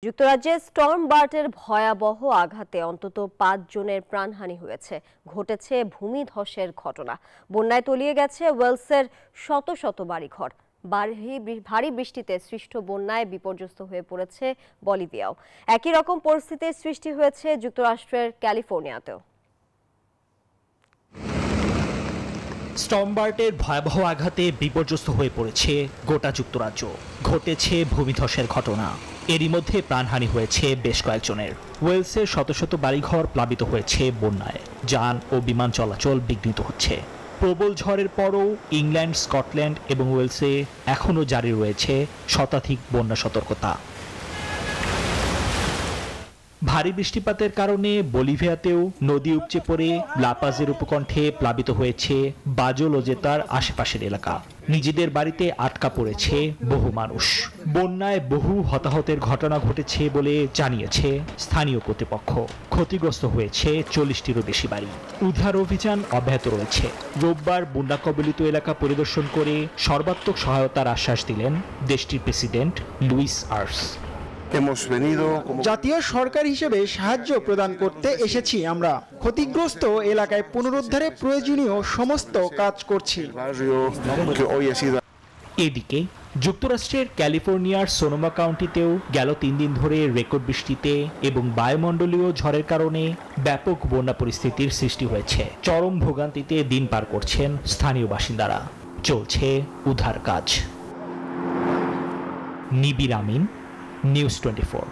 যুক্তরাজ্যে স্টর্ম বার্টের ভয়াবহ আঘাতে অন্তত ৫ জনের প্রাণহানি হয়েছে। ঘটেছে ভূমিধসের ঘটনা। বন্যায় তলিয়ে গেছে ওয়েলসের শত শত বাড়িঘর। ভারী বৃষ্টিতে সৃষ্ট বন্যায় বিপর্যস্ত হয়ে পড়েছে বলিভিয়াও। একই রকম পরিস্থিতির সৃষ্টি হয়েছে যুক্তরাষ্ট্রের ক্যালিফোর্নিয়াতেও। স্টর্ম বার্টের ভয়াবহ আঘাতে বিপর্যস্ত হয়ে পড়েছে গোটা যুক্তরাজ্য। ঘটেছে ভূমিধসের ঘটনা। এরই মধ্যে প্রাণহানি হয়েছে বেশ কয়েকজনের। ওয়েলসের শত শত বাড়িঘর প্লাবিত হয়েছে বন্যায়। যান ও বিমান চলাচল বিঘ্নিত হচ্ছে। প্রবল ঝড়ের পরও ইংল্যান্ড, স্কটল্যান্ড এবং ওয়েলসে এখনও জারি রয়েছে শতাধিক বন্যা সতর্কতা। ভারী বৃষ্টিপাতের কারণে বলিভিয়াতেও নদী উপচে পড়ে লাপাজের উপকণ্ঠে প্লাবিত হয়েছে বাজো লোজেতার আশেপাশের এলাকা। নিজেদের বাড়িতে আটকা পড়েছে বহু মানুষ। বন্যায় বহু হতাহতের ঘটনা ঘটেছে বলে জানিয়েছে স্থানীয় কর্তৃপক্ষ। ক্ষতিগ্রস্ত হয়েছে ৪০টিরও বেশি বাড়ি। উদ্ধার অভিযান অব্যাহত রয়েছে। রোববার বন্যা কবলিত এলাকা পরিদর্শন করে সর্বাত্মক সহায়তার আশ্বাস দিলেন দেশটির প্রেসিডেন্ট লুইস আর্স। জাতীয় সরকার হিসেবে সাহায্য প্রদান করতে এসেছি। আমরা ক্ষতিগ্রস্ত এলাকায় পুনরুদ্ধারে প্রয়োজনীয় সমস্ত কাজ করছি। এদিকে যুক্তরাষ্ট্রের ক্যালিফোর্নিয়ার সোনোমা কাউন্টিতেও গেল ৩ দিন ধরে রেকর্ড বৃষ্টিতে এবং বায়ুমণ্ডলীয় ঝড়ের কারণে ব্যাপক বন্যা পরিস্থিতির সৃষ্টি হয়েছে। চরম ভোগান্তিতে দিন পার করছেন স্থানীয় বাসিন্দারা। চলছে উদ্ধার কাজ। নিবির আমিন, নিউজ 24।